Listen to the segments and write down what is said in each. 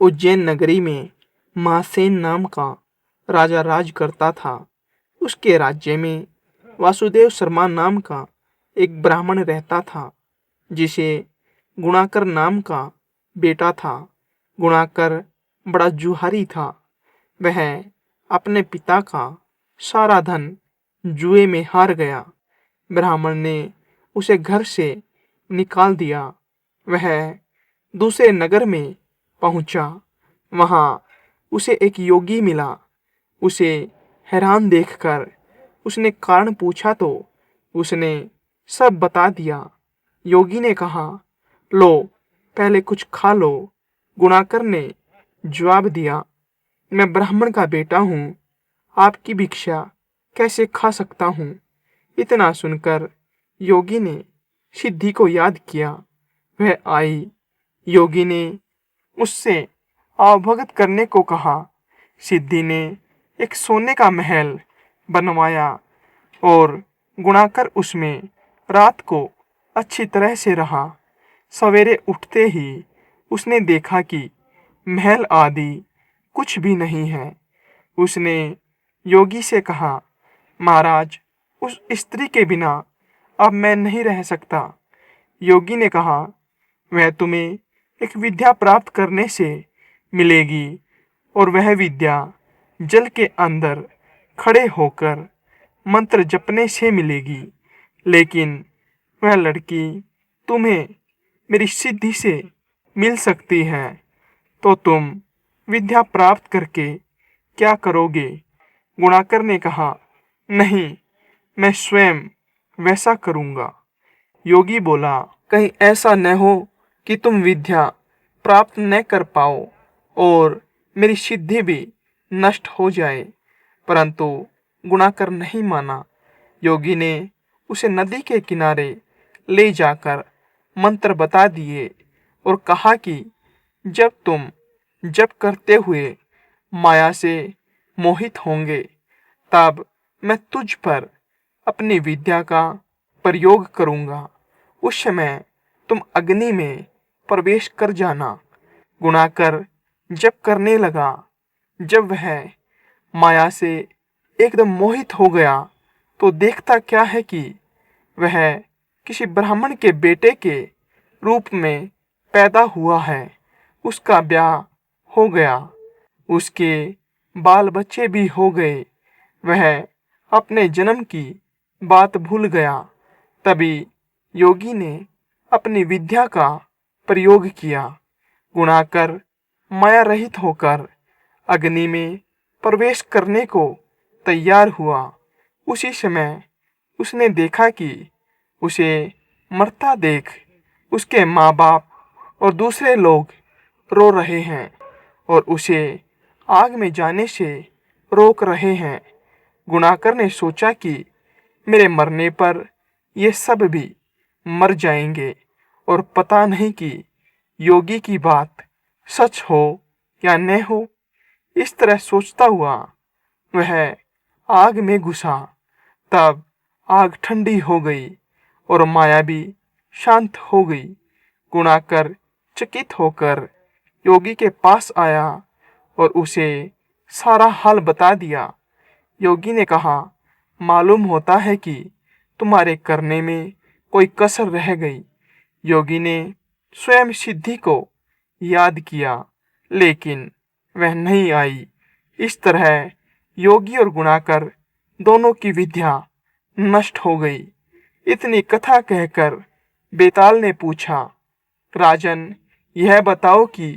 उज्जैन नगरी में महासेन नाम का राजा राज करता था। उसके राज्य में वासुदेव शर्मा नाम का एक ब्राह्मण रहता था, जिसे गुणाकर नाम का बेटा था। गुणाकर बड़ा जुहारी था। वह अपने पिता का सारा धन जुए में हार गया। ब्राह्मण ने उसे घर से निकाल दिया। वह दूसरे नगर में पहुंचा। वहां उसे एक योगी मिला। उसे हैरान देखकर उसने कारण पूछा तो उसने सब बता दिया। योगी ने कहा, लो, पहले कुछ खा लो। गुणाकर ने जवाब दिया, मैं ब्राह्मण का बेटा हूँ, आपकी भिक्षा कैसे खा सकता हूँ। इतना सुनकर योगी ने सिद्धि को याद किया। वह आई। योगी ने उससे अवगत करने को कहा। सिद्धि ने एक सोने का महल बनवाया और गुणाकर उसमें रात को अच्छी तरह से रहा। सवेरे उठते ही उसने देखा कि महल आदि कुछ भी नहीं है। उसने योगी से कहा, महाराज, उस स्त्री के बिना अब मैं नहीं रह सकता। योगी ने कहा, वह तुम्हें एक विद्या प्राप्त करने से मिलेगी और वह विद्या जल के अंदर खड़े होकर मंत्र जपने से मिलेगी। लेकिन वह लड़की तुम्हें मेरी सिद्धि से मिल सकती है, तो तुम विद्या प्राप्त करके क्या करोगे? गुणाकर ने कहा, नहीं, मैं स्वयं वैसा करूंगा। योगी बोला, कहीं ऐसा न हो कि तुम विद्या प्राप्त न कर पाओ और मेरी सिद्धि भी नष्ट हो जाए। परंतु गुणाकर नहीं माना। योगी ने उसे नदी के किनारे ले जाकर मंत्र बता दिए और कहा कि जब तुम जप करते हुए माया से मोहित होंगे, तब मैं तुझ पर अपनी विद्या का प्रयोग करूंगा। उस समय तुम अग्नि में प्रवेश कर जाना। गुणाकर जप करने लगा। जब वह माया से एकदम मोहित हो गया तो देखता क्या है कि वह किसी ब्राह्मण के बेटे के रूप में पैदा हुआ है। उसका ब्याह हो गया। उसके बाल बच्चे भी हो गए। वह अपने जन्म की बात भूल गया। तभी योगी ने अपनी विद्या का प्रयोग किया। गुणाकर माया रहित होकर अग्नि में प्रवेश करने को तैयार हुआ। उसी समय उसने देखा कि उसे मरता देख उसके माँ बाप और दूसरे लोग रो रहे हैं और उसे आग में जाने से रोक रहे हैं। गुणाकर ने सोचा कि मेरे मरने पर ये सब भी मर जाएंगे और पता नहीं कि योगी की बात सच हो या न हो। इस तरह सोचता हुआ वह आग में घुसा। तब आग ठंडी हो गई और माया भी शांत हो गई। गुणाकर चकित होकर योगी के पास आया और उसे सारा हाल बता दिया। योगी ने कहा, मालूम होता है कि तुम्हारे करने में कोई कसर रह गई। योगी ने स्वयं सिद्धि को याद किया, लेकिन वह नहीं आई। इस तरह योगी और गुणाकर दोनों की विद्या नष्ट हो गई। इतनी कथा कहकर बेताल ने पूछा, राजन, यह बताओ कि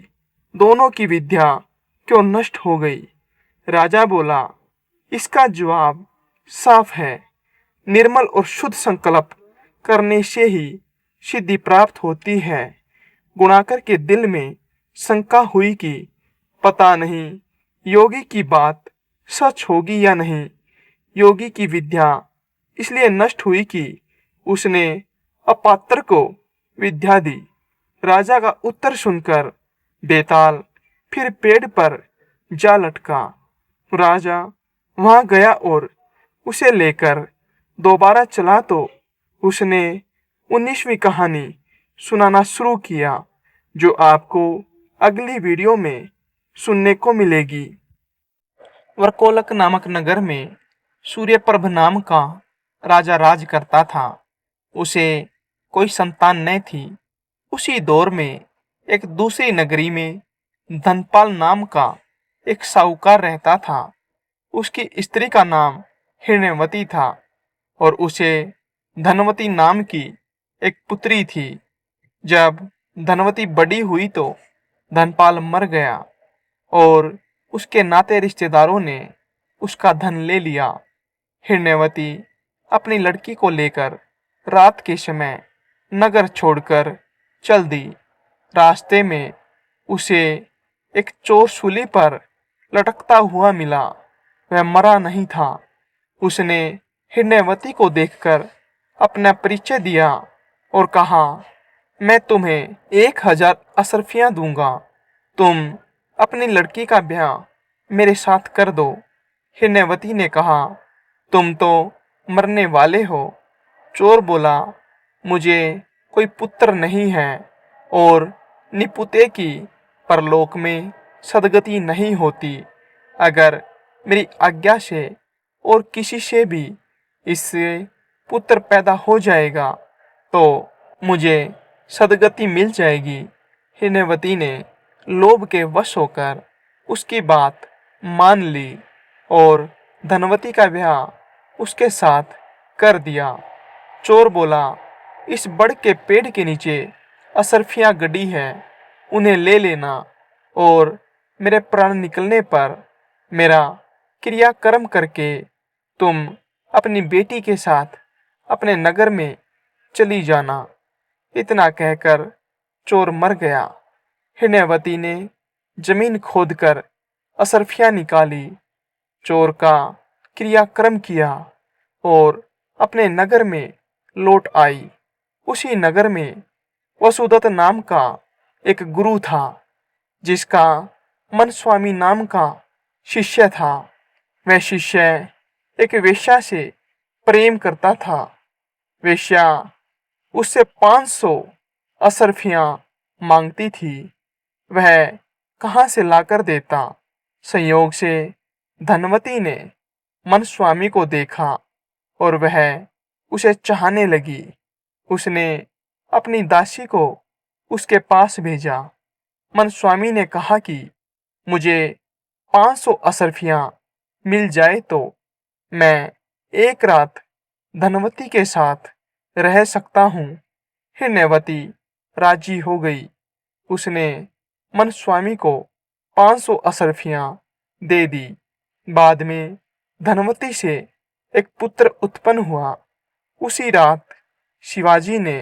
दोनों की विद्या क्यों नष्ट हो गई? राजा बोला, इसका जवाब साफ है। निर्मल और शुद्ध संकल्प करने से ही सिद्धि प्राप्त होती है। गुणाकर के दिल में शंका हुई कि पता नहीं योगी की बात सच होगी या नहीं। योगी की विद्या इसलिए नष्ट हुई कि उसने अपात्र को विद्या दी। राजा का उत्तर सुनकर बेताल फिर पेड़ पर जा लटका। राजा वहां गया और उसे लेकर दोबारा चला तो उसने 19वीं कहानी सुनाना शुरू किया, जो आपको अगली वीडियो में सुनने को मिलेगी। वरकोलक नामक नगर में सूर्यप्रभ नाम का राजा राज करता था। उसे कोई संतान न थी। उसी दौर में एक दूसरी नगरी में धनपाल नाम का एक साहूकार रहता था। उसकी स्त्री का नाम हिरण्यवती था और उसे धनवती नाम की एक पुत्री थी। जब धनवती बड़ी हुई तो धनपाल मर गया और उसके नाते रिश्तेदारों ने उसका धन ले लिया। हिरण्यवती अपनी लड़की को लेकर रात के समय नगर छोड़कर चल दी। रास्ते में उसे एक चोर सूली पर लटकता हुआ मिला। वह मरा नहीं था। उसने हिरण्यवती को देखकर अपना परिचय दिया और कहा, मैं तुम्हें 1000 अशर्फियां दूंगा। तुम अपनी लड़की का ब्याह मेरे साथ कर दो। हिरण्यवती ने कहा, तुम तो मरने वाले हो। चोर बोला, मुझे कोई पुत्र नहीं है और निपुते की परलोक में सदगति नहीं होती। अगर मेरी आज्ञा से और किसी से भी इससे पुत्र पैदा हो जाएगा तो मुझे सदगति मिल जाएगी। हिरण्यवती ने लोभ के वश होकर उसकी बात मान ली और धनवती का ब्याह उसके साथ कर दिया। चोर बोला, इस बड़ के पेड़ के नीचे अशर्फियां गड़ी है, उन्हें ले लेना और मेरे प्राण निकलने पर मेरा क्रियाकर्म करके तुम अपनी बेटी के साथ अपने नगर में चली जाना। इतना कहकर चोर मर गया। हिरण्यवती ने जमीन खोदकर अशर्फियां निकाली, चोर का क्रियाक्रम किया और अपने नगर में लौट आई। उसी नगर में वसुदत्त नाम का एक गुरु था, जिसका मनस्वामी नाम का शिष्य था। वह शिष्य एक वेश्या से प्रेम करता था। वेश्या उससे 500 अशर्फियां मांगती थी। वह कहाँ से लाकर देता। संयोग से धनवती ने मनस्वामी को देखा और वह उसे चाहने लगी। उसने अपनी दासी को उसके पास भेजा। मनस्वामी ने कहा कि मुझे 500 अशर्फियां मिल जाए तो मैं एक रात धनवती के साथ रह सकता हूँ। हिरण्यवती राजी हो गई। उसने मनस्वामी को 500 अशर्फियां दे दी। बाद में धनवती से एक पुत्र उत्पन्न हुआ। उसी रात शिवाजी ने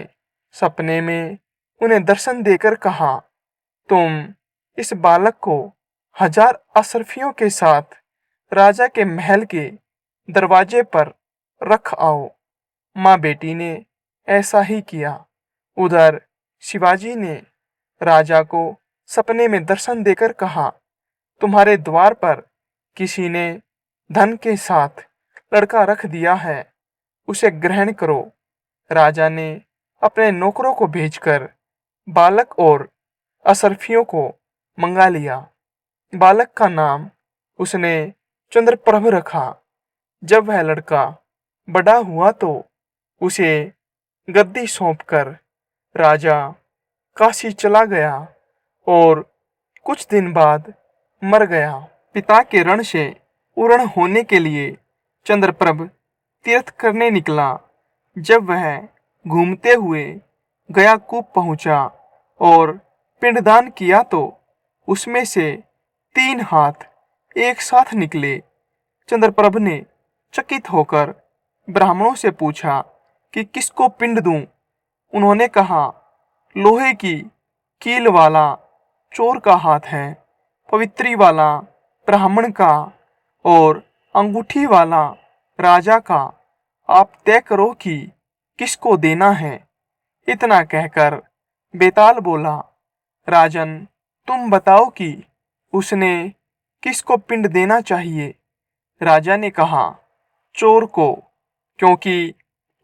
सपने में उन्हें दर्शन देकर कहा, तुम इस बालक को 1000 अशर्फियों के साथ राजा के महल के दरवाजे पर रख आओ। माँ बेटी ने ऐसा ही किया। उधर शिवाजी ने राजा को सपने में दर्शन देकर कहा, तुम्हारे द्वार पर किसी ने धन के साथ लड़का रख दिया है, उसे ग्रहण करो। राजा ने अपने नौकरों को भेजकर बालक और अशर्फियों को मंगा लिया। बालक का नाम उसने चंद्रप्रभ रखा। जब वह लड़का बड़ा हुआ तो उसे गद्दी सौंपकर राजा काशी चला गया और कुछ दिन बाद मर गया। पिता के ऋण से उऋण होने के लिए चंद्रप्रभ तीर्थ करने निकला। जब वह घूमते हुए गया कूप पहुंचा और पिंडदान किया तो उसमें से 3 हाथ एक साथ निकले। चंद्रप्रभ ने चकित होकर ब्राह्मणों से पूछा कि किसको पिंड दूं। उन्होंने कहा, लोहे की कील वाला चोर का हाथ है, पवित्री वाला ब्राह्मण का और अंगूठी वाला राजा का। आप तय करो कि किसको देना है। इतना कहकर बेताल बोला, राजन, तुम बताओ कि उसने किसको पिंड देना चाहिए। राजा ने कहा, चोर को, क्योंकि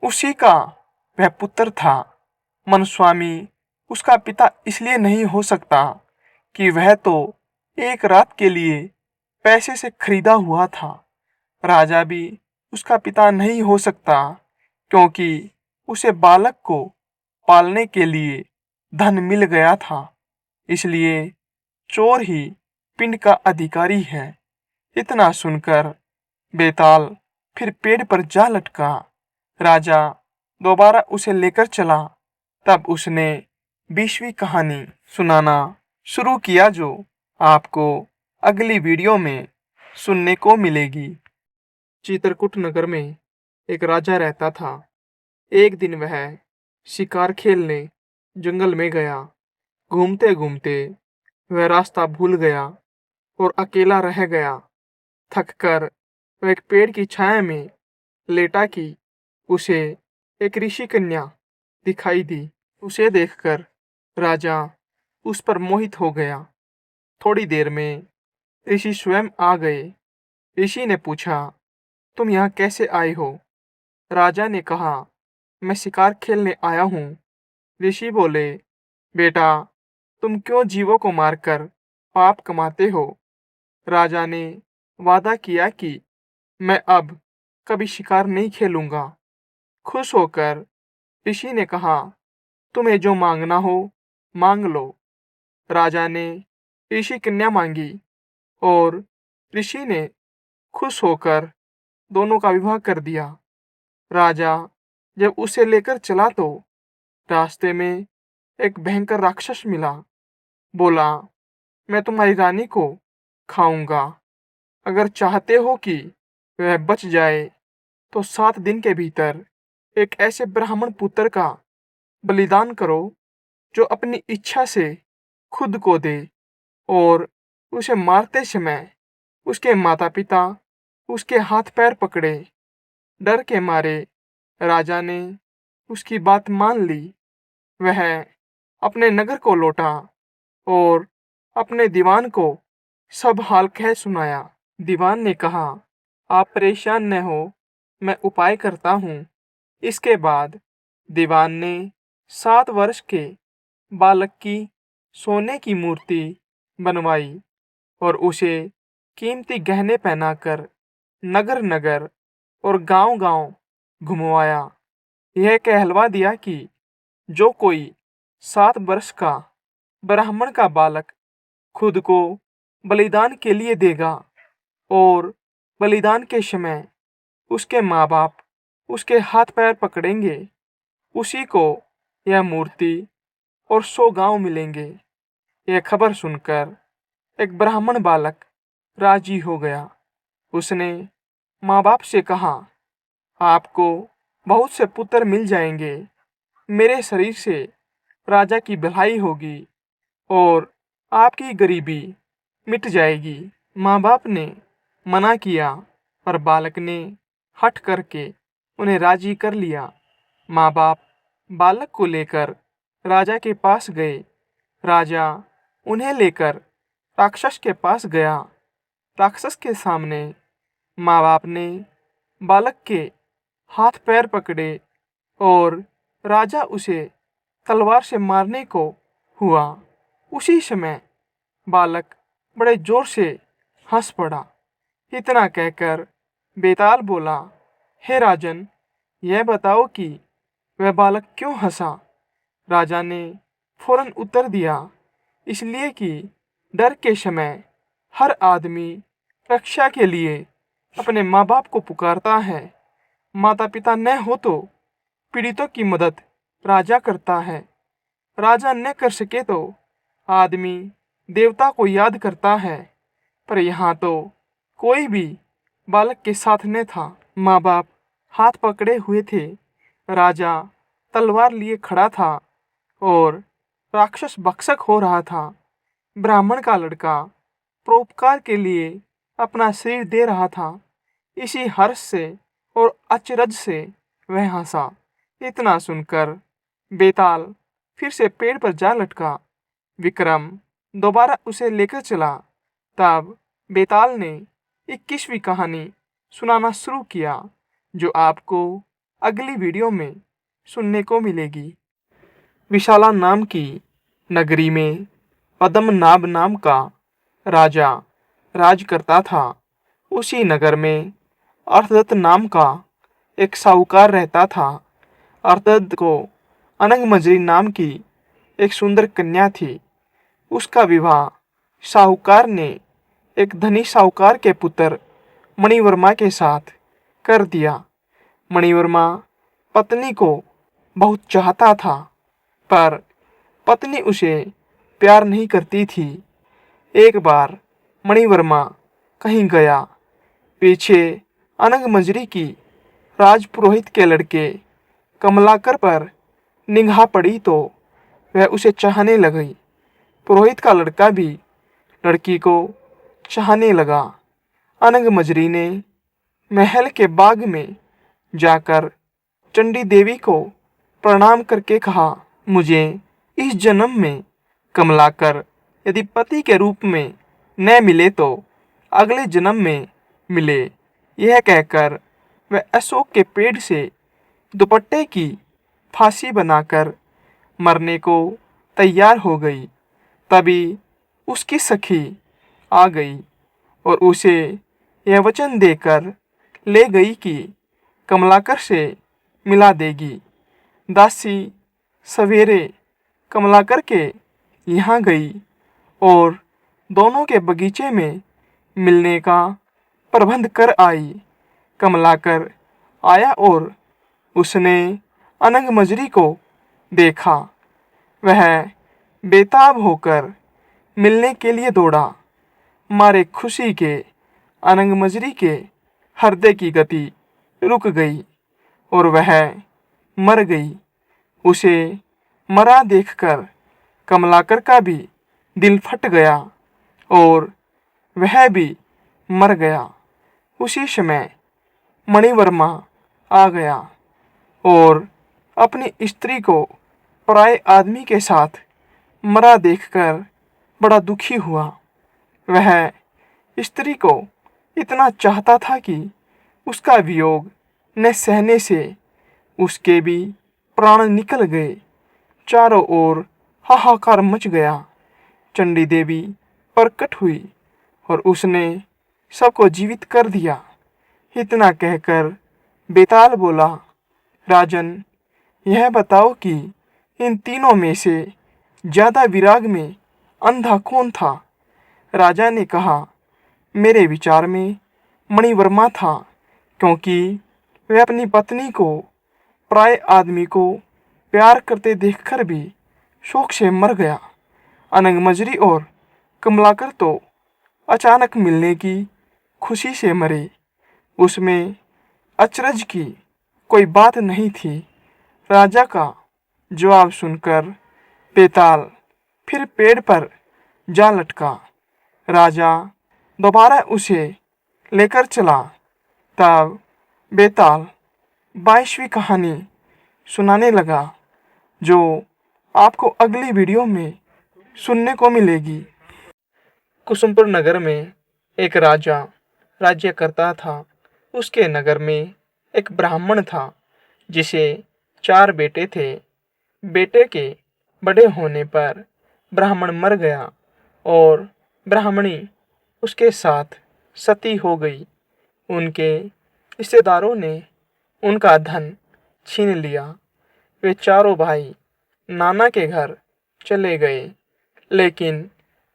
उसी का वह पुत्र था। मनस्वामी उसका पिता इसलिए नहीं हो सकता कि वह तो एक रात के लिए पैसे से खरीदा हुआ था। राजा भी उसका पिता नहीं हो सकता, क्योंकि उसे बालक को पालने के लिए धन मिल गया था। इसलिए चोर ही पिंड का अधिकारी है। इतना सुनकर बेताल फिर पेड़ पर जा लटका। राजा दोबारा उसे लेकर चला। तब उसने 20वीं कहानी सुनाना शुरू किया, जो आपको अगली वीडियो में सुनने को मिलेगी। चित्रकूट नगर में एक राजा रहता था। एक दिन वह शिकार खेलने जंगल में गया। घूमते घूमते वह रास्ता भूल गया और अकेला रह गया। थककर वह एक पेड़ की छाया में लेटा कि उसे एक ऋषि कन्या दिखाई दी। उसे देखकर राजा उस पर मोहित हो गया। थोड़ी देर में ऋषि स्वयं आ गए। ऋषि ने पूछा, तुम यहाँ कैसे आए हो? राजा ने कहा, मैं शिकार खेलने आया हूँ। ऋषि बोले, बेटा, तुम क्यों जीवों को मारकर पाप कमाते हो? राजा ने वादा किया कि मैं अब कभी शिकार नहीं खेलूंगा। खुश होकर ऋषि ने कहा, तुम्हें जो मांगना हो मांग लो। राजा ने ऋषि कन्या मांगी और ऋषि ने खुश होकर दोनों का विवाह कर दिया। राजा जब उसे लेकर चला तो रास्ते में एक भयंकर राक्षस मिला। बोला, मैं तुम्हारी रानी को खाऊंगा। अगर चाहते हो कि वह बच जाए तो 7 दिन के भीतर एक ऐसे ब्राह्मण पुत्र का बलिदान करो जो अपनी इच्छा से खुद को दे। और उसे मारते समय उसके माता पिता उसके हाथ पैर पकड़े। डर के मारे राजा ने उसकी बात मान ली। वह अपने नगर को लौटा और अपने दीवान को सब हाल कह सुनाया। दीवान ने कहा, आप परेशान न हो, मैं उपाय करता हूँ। इसके बाद दीवान ने 7 वर्ष के बालक की सोने की मूर्ति बनवाई और उसे कीमती गहने पहनाकर नगर नगर और गांव-गांव घुमवाया। यह कहलवा दिया कि जो कोई 7 वर्ष का ब्राह्मण का बालक खुद को बलिदान के लिए देगा और बलिदान के समय उसके माँ बाप उसके हाथ पैर पकड़ेंगे, उसी को यह मूर्ति और 100 गांव मिलेंगे। यह खबर सुनकर एक ब्राह्मण बालक राजी हो गया। उसने माँ बाप से कहा, आपको बहुत से पुत्र मिल जाएंगे। मेरे शरीर से राजा की भलाई होगी और आपकी गरीबी मिट जाएगी। माँ बाप ने मना किया, पर बालक ने हठ करके उन्हें राजी कर लिया। माँ बाप बालक को लेकर राजा के पास गए। राजा उन्हें लेकर राक्षस के पास गया। राक्षस के सामने माँ बाप ने बालक के हाथ पैर पकड़े और राजा उसे तलवार से मारने को हुआ। उसी समय बालक बड़े जोर से हंस पड़ा। इतना कहकर बेताल बोला, हे राजन, यह बताओ कि वह बालक क्यों हंसा? राजा ने फौरन उत्तर दिया, इसलिए कि डर के समय हर आदमी रक्षा के लिए अपने माँ बाप को पुकारता है। माता पिता न हो तो पीड़ितों की मदद राजा करता है। राजा न कर सके तो आदमी देवता को याद करता है। पर यहाँ तो कोई भी बालक के साथ न था। माँ बाप हाथ पकड़े हुए थे। राजा तलवार लिए खड़ा था और राक्षस भक्षक हो रहा था। ब्राह्मण का लड़का परोपकार के लिए अपना शरीर दे रहा था। इसी हर्ष से और अचरज से वह हंसा। इतना सुनकर बेताल फिर से पेड़ पर जा लटका। विक्रम दोबारा उसे लेकर चला। तब बेताल ने 21वीं कहानी सुनाना शुरू किया, जो आपको अगली वीडियो में सुनने को मिलेगी। विशाला नाम की नगरी में पद्मनाभ नाम का राजा राज करता था। उसी नगर में अर्थदत्त नाम का एक साहूकार रहता था। अर्थदत्त को अनंगमंजरी नाम की एक सुंदर कन्या थी। उसका विवाह साहूकार ने एक धनी साहूकार के पुत्र मणिवर्मा के साथ कर दिया। मणिवर्मा पत्नी को बहुत चाहता था, पर पत्नी उसे प्यार नहीं करती थी। एक बार मणिवर्मा कहीं गया। पीछे अनंगमंजरी की राजपुरोहित के लड़के कमलाकर पर निगाह पड़ी तो वह उसे चाहने लगी। पुरोहित का लड़का भी लड़की को चाहने लगा। अनंगमंजरी ने महल के बाग में जाकर चंडी देवी को प्रणाम करके कहा, मुझे इस जन्म में कमलाकर यदि पति के रूप में न मिले तो अगले जन्म में मिले। यह कहकर वह अशोक के पेड़ से दुपट्टे की फांसी बनाकर मरने को तैयार हो गई। तभी उसकी सखी आ गई और उसे यह वचन देकर ले गई कि कमलाकर से मिला देगी। दासी सवेरे कमलाकर के यहाँ गई और दोनों के बगीचे में मिलने का प्रबंध कर आई। कमलाकर आया और उसने अनंगमंजरी को देखा। वह बेताब होकर मिलने के लिए दौड़ा। मारे खुशी के अनंगमंजरी के हृदय की गति रुक गई और वह मर गई। उसे मरा देखकर कमलाकर का भी दिल फट गया और वह भी मर गया। उसी समय मणिवर्मा आ गया और अपनी स्त्री को पराये आदमी के साथ मरा देखकर बड़ा दुखी हुआ। वह स्त्री को इतना चाहता था कि उसका वियोग न सहने से उसके भी प्राण निकल गए। चारों ओर हाहाकार मच गया। चंडी देवी प्रकट हुई और उसने सबको जीवित कर दिया। इतना कहकर बेताल बोला, राजन, यह बताओ कि इन तीनों में से ज्यादा विराग में अंधा कौन था? राजा ने कहा, मेरे विचार में मणिवर्मा था, क्योंकि वह अपनी पत्नी को पराये आदमी को प्यार करते देखकर भी शोक से मर गया। अनंगमंजरी और कमलाकर तो अचानक मिलने की खुशी से मरे। उसमें अचरज की कोई बात नहीं थी। राजा का जवाब सुनकर बेताल फिर पेड़ पर जा लटका। राजा दोबारा उसे लेकर चला। तब बेताल 22वीं कहानी सुनाने लगा, जो आपको अगली वीडियो में सुनने को मिलेगी। कुसुमपुर नगर में एक राजा राज्य करता था। उसके नगर में एक ब्राह्मण था, जिसे 4 बेटे थे। बेटे के बड़े होने पर ब्राह्मण मर गया और ब्राह्मणी उसके साथ सती हो गई। उनके रिश्तेदारों ने उनका धन छीन लिया। वे चारों भाई नाना के घर चले गए, लेकिन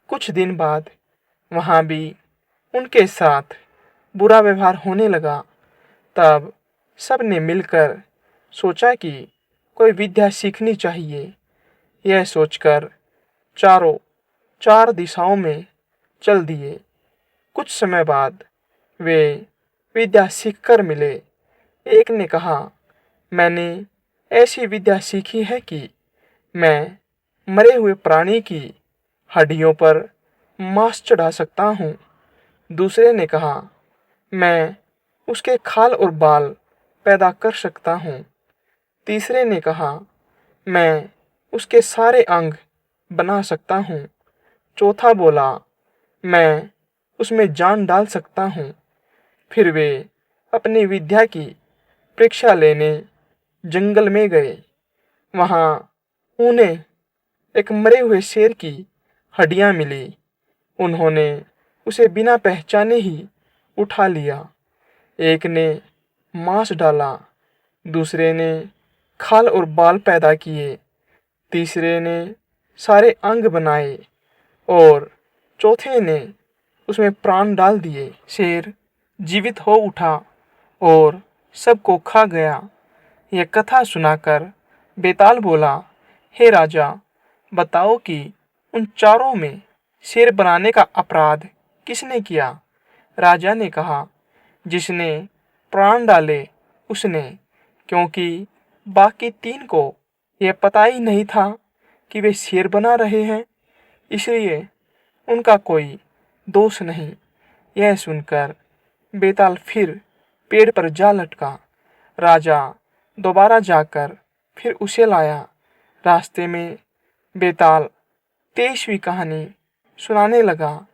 कुछ दिन बाद वहाँ भी उनके साथ बुरा व्यवहार होने लगा। तब सब ने मिलकर सोचा कि कोई विद्या सीखनी चाहिए। यह सोचकर चारों 4 दिशाओं में चल दिए। कुछ समय बाद वे विद्या सीखकर मिले। एक ने कहा, मैंने ऐसी विद्या सीखी है कि मैं मरे हुए प्राणी की हड्डियों पर मांस चढ़ा सकता हूँ। दूसरे ने कहा, मैं उसके खाल और बाल पैदा कर सकता हूँ। तीसरे ने कहा, मैं उसके सारे अंग बना सकता हूँ। चौथा बोला, मैं उसमें जान डाल सकता हूँ। फिर वे अपनी विद्या की परीक्षा लेने जंगल में गए। वहाँ उन्हें एक मरे हुए शेर की हड्डियाँ मिली। उन्होंने उसे बिना पहचाने ही उठा लिया। एक ने मांस डाला, दूसरे ने खाल और बाल पैदा किए, तीसरे ने सारे अंग बनाए और चौथे ने उसमें प्राण डाल दिए। शेर जीवित हो उठा और सबको खा गया। यह कथा सुनाकर बेताल बोला, हे राजा, बताओ कि उन चारों में शेर बनाने का अपराध किसने किया? राजा ने कहा, जिसने प्राण डाले उसने, क्योंकि बाकी तीन को यह पता ही नहीं था कि वे शेर बना रहे हैं, इसलिए उनका कोई दोष नहीं। यह सुनकर बेताल फिर पेड़ पर जा लटका। राजा दोबारा जाकर फिर उसे लाया। रास्ते में बेताल 23वीं कहानी सुनाने लगा,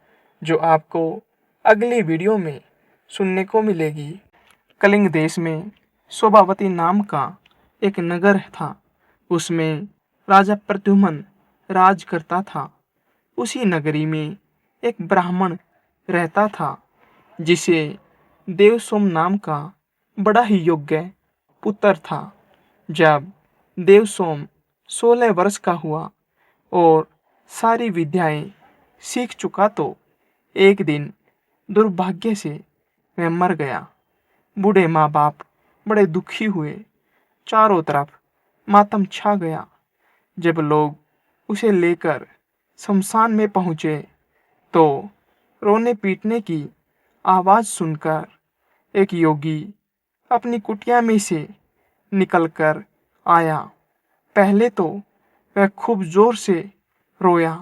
जो आपको अगली वीडियो में सुनने को मिलेगी। कलिंग देश में शोभावती नाम का एक नगर था। उसमें राजा प्रद्युम्न राज करता था। उसी नगरी में एक ब्राह्मण रहता था, जिसे देवसोम नाम का बड़ा ही योग्य पुत्र था। जब देवसोम 16 वर्ष का हुआ और सारी विद्याएं सीख चुका तो एक दिन दुर्भाग्य से वह मर गया। बूढ़े माँ बाप बड़े दुखी हुए। चारों तरफ मातम छा गया। जब लोग उसे लेकर शमशान में पहुंचे तो रोने पीटने की आवाज़ सुनकर एक योगी अपनी कुटिया में से निकलकर आया। पहले तो वह खूब जोर से रोया,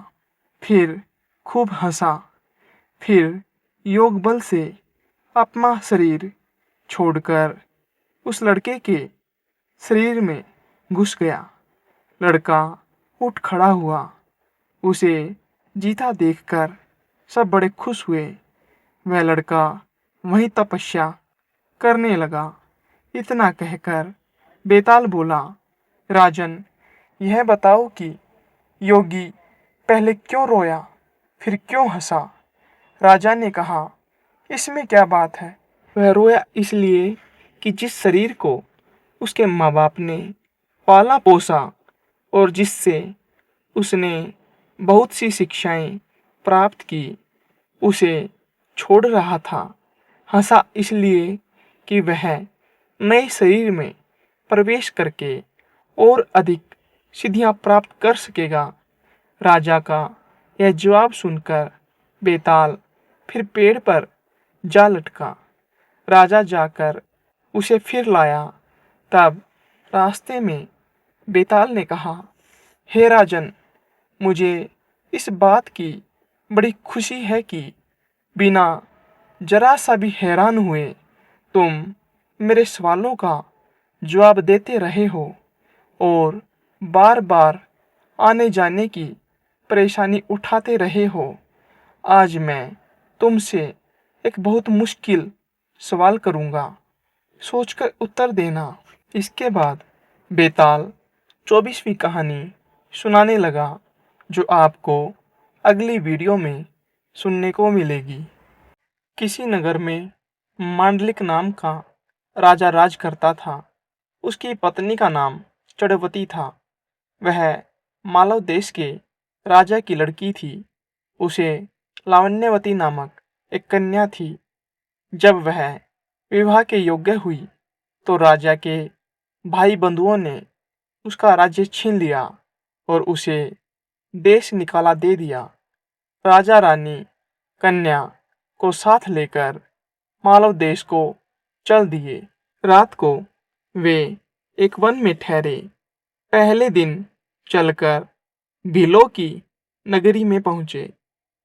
फिर खूब हंसा, फिर योग बल से अपना शरीर छोड़कर उस लड़के के शरीर में घुस गया। लड़का उठ खड़ा हुआ। उसे जीता देखकर सब बड़े खुश हुए। वह लड़का वहीं तपस्या करने लगा। इतना कहकर बेताल बोला, राजन, यह बताओ कि योगी पहले क्यों रोया, फिर क्यों हंसा? राजा ने कहा, इसमें क्या बात है? वह रोया इसलिए कि जिस शरीर को उसके माँ बाप ने पाला पोसा और जिससे उसने बहुत सी शिक्षाएं प्राप्त की, उसे छोड़ रहा था। हंसा इसलिए कि वह नए शरीर में प्रवेश करके और अधिक सिद्धियां प्राप्त कर सकेगा। राजा का यह जवाब सुनकर बेताल फिर पेड़ पर जा लटका। राजा जाकर उसे फिर लाया। तब रास्ते में बेताल ने कहा, हे राजन, मुझे इस बात की बड़ी खुशी है कि बिना जरा सा भी हैरान हुए तुम मेरे सवालों का जवाब देते रहे हो और बार बार आने जाने की परेशानी उठाते रहे हो। आज मैं तुमसे एक बहुत मुश्किल सवाल करूंगा, सोचकर उत्तर देना। इसके बाद बेताल 24वीं कहानी सुनाने लगा, जो आपको अगली वीडियो में सुनने को मिलेगी। किसी नगर में मांडलिक नाम का राजा राज करता था। उसकी पत्नी का नाम चढ़वती था। वह मालव देश के राजा की लड़की थी। उसे लावण्यवती नामक एक कन्या थी। जब वह विवाह के योग्य हुई तो राजा के भाई बंधुओं ने उसका राज्य छीन लिया और उसे देश निकाला दे दिया। राजा रानी कन्या को साथ लेकर मालव देश को चल दिए। रात को वे एक वन में ठहरे। पहले दिन चलकर भीलों की नगरी में पहुंचे।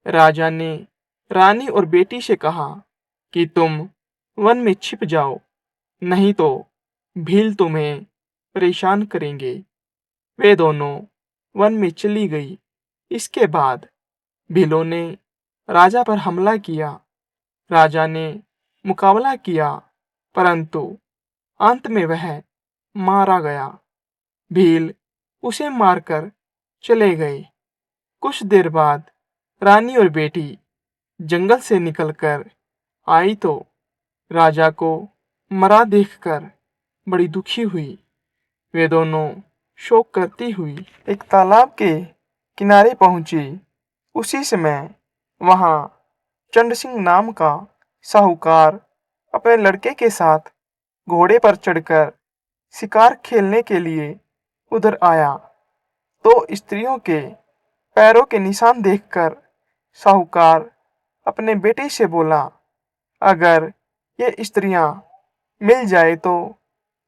राजा ने रानी और बेटी से कहा कि तुम वन में छिप जाओ, नहीं तो भील तुम्हें परेशान करेंगे। वे दोनों वन में चली गई। इसके बाद भीलों ने राजा पर हमला किया। राजा ने मुकाबला किया, परंतु अंत में वह मारा गया। भील उसे मारकर चले गए। कुछ देर बाद रानी और बेटी जंगल से निकलकर आई तो राजा को मरा देखकर बड़ी दुखी हुई। वे दोनों शोक करती हुई एक तालाब के किनारे पहुंची। उसी समय वहां चंड सिंह नाम का साहूकार अपने लड़के के साथ घोड़े पर चढ़कर शिकार खेलने के लिए उधर आया। तो स्त्रियों के पैरों के निशान देखकर साहूकार अपने बेटे से बोला, अगर ये स्त्रियां मिल जाए तो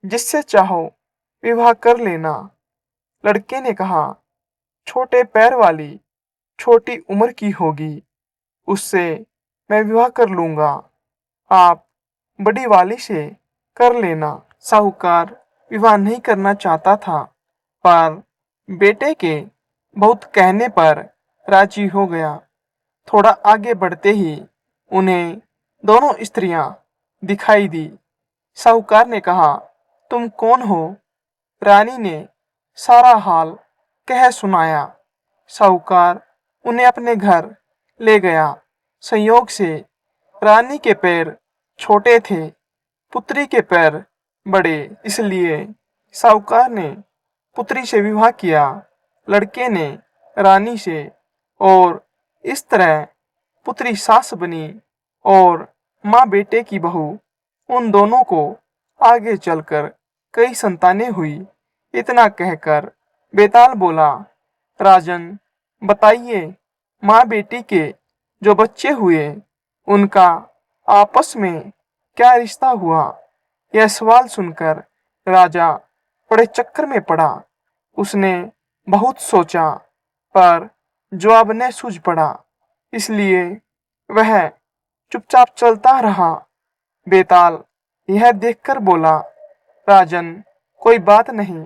जिससे चाहो विवाह कर लेना। लड़के ने कहा, छोटे पैर वाली छोटी उम्र की होगी, उससे मैं विवाह कर लूंगा। आप बड़ी वाली से कर लेना। साहूकार विवाह नहीं करना चाहता था, पर बेटे के बहुत कहने पर राजी हो गया। थोड़ा आगे बढ़ते ही उन्हें दोनों स्त्रियां दिखाई दी। साहूकार ने कहा, तुम कौन हो? रानी ने सारा हाल कह सुनाया। साहूकार उन्हें अपने घर ले गया। संयोग से रानी के पैर छोटे थे, पुत्री के पैर बड़े, इसलिए साहूकार ने पुत्री से विवाह किया, लड़के ने रानी से, और इस तरह पुत्री सास बनी और माँ बेटे की बहू। उन दोनों को आगे चलकर कई संतानें हुई। इतना कहकर बेताल बोला, राजन बताइए, माँ बेटी के जो बच्चे हुए उनका आपस में क्या रिश्ता हुआ? यह सवाल सुनकर राजा बड़े चक्कर में पड़ा। उसने बहुत सोचा पर जवाब न सूझ पड़ा, इसलिए वह चुपचाप चलता रहा। बेताल यह देखकर बोला, राजन कोई बात नहीं,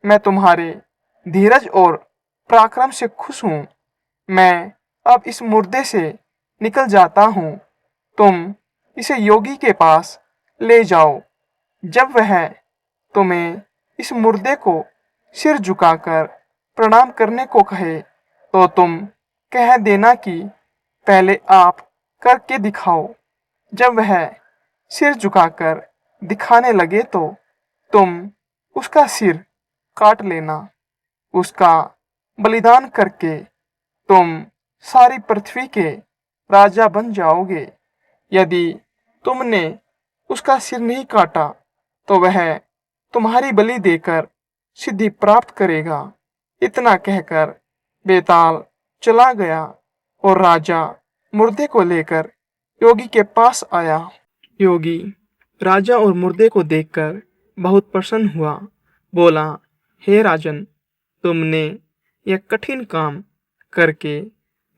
मैं तुम्हारे धीरज और पराक्रम से खुश हूँ। मैं अब इस मुर्दे से निकल जाता हूँ। तुम इसे योगी के पास ले जाओ। जब वह तुम्हें इस मुर्दे को सिर झुकाकर प्रणाम करने को कहे तो तुम कह देना कि पहले आप करके दिखाओ। जब वह सिर झुकाकर दिखाने लगे तो तुम उसका सिर काट लेना। उसका बलिदान करके तुम सारी पृथ्वी के राजा बन जाओगे। यदि तुमने उसका सिर नहीं काटा तो वह तुम्हारी बलि देकर सिद्धि प्राप्त करेगा। इतना कहकर बेताल चला गया और राजा मुर्दे को लेकर योगी के पास आया। योगी राजा और मुर्दे को देखकर बहुत प्रसन्न हुआ। बोला, हे राजन, तुमने यह कठिन काम करके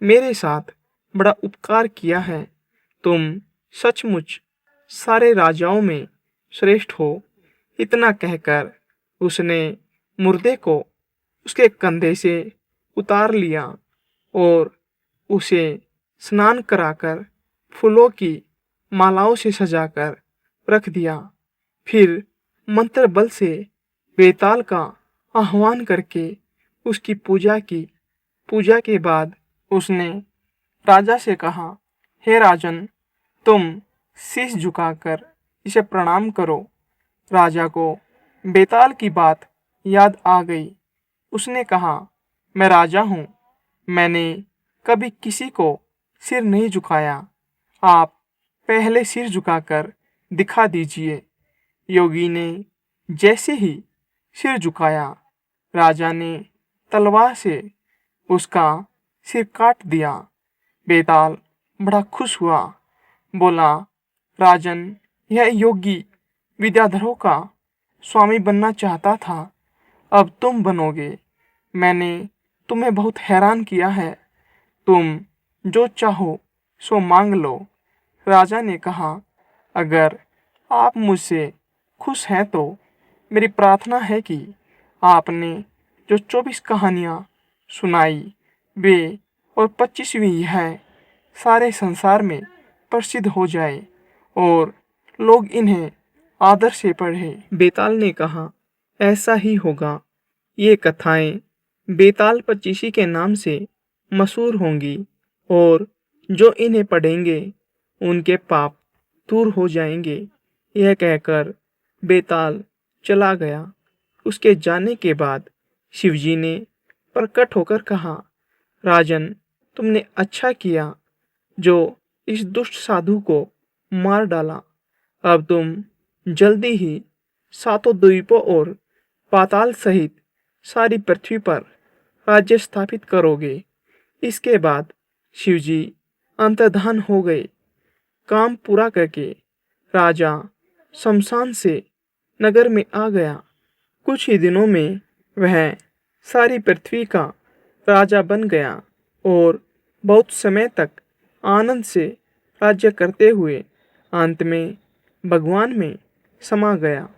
मेरे साथ बड़ा उपकार किया है। तुम सचमुच सारे राजाओं में श्रेष्ठ हो। इतना कहकर उसने मुर्दे को उसके कंधे से उतार लिया और उसे स्नान कराकर फूलों की मालाओं से सजाकर रख दिया। फिर मंत्र बल से बेताल का आह्वान करके उसकी पूजा की। पूजा के बाद उसने राजा से कहा, हे राजन, तुम शीश झुकाकर इसे प्रणाम करो। राजा को बेताल की बात याद आ गई। उसने कहा, मैं राजा हूँ, मैंने कभी किसी को सिर नहीं झुकाया। आप पहले सिर झुकाकर दिखा दीजिए। योगी ने जैसे ही सिर झुकाया, राजा ने तलवार से उसका सिर काट दिया। बेताल बड़ा खुश हुआ। बोला, राजन, यह योगी विद्याधरों का स्वामी बनना चाहता था, अब तुम बनोगे। मैंने तुम्हें बहुत हैरान किया है। तुम जो चाहो सो मांग लो। राजा ने कहा, अगर आप मुझसे खुश हैं तो मेरी प्रार्थना है कि आपने जो 24 कहानियाँ सुनाई वे और 25वीं यह सारे संसार में प्रसिद्ध हो जाए और लोग इन्हें आदर से पढ़े। बेताल ने कहा, ऐसा ही होगा। ये कथाएं बेताल पचीसी के नाम से मशहूर होंगी और जो इन्हें पढ़ेंगे उनके पाप दूर हो जाएंगे। यह कहकर बेताल चला गया। उसके जाने के बाद शिवजी ने प्रकट होकर कहा, राजन, तुमने अच्छा किया जो इस दुष्ट साधु को मार डाला। अब तुम जल्दी ही सातों द्वीपों और पाताल सहित सारी पृथ्वी पर राज्य स्थापित करोगे। इसके बाद शिवजी अंतर्धान हो गए। काम पूरा करके राजा शमशान से नगर में आ गया। कुछ ही दिनों में वह सारी पृथ्वी का राजा बन गया और बहुत समय तक आनंद से राज्य करते हुए अंत में भगवान में समा गया।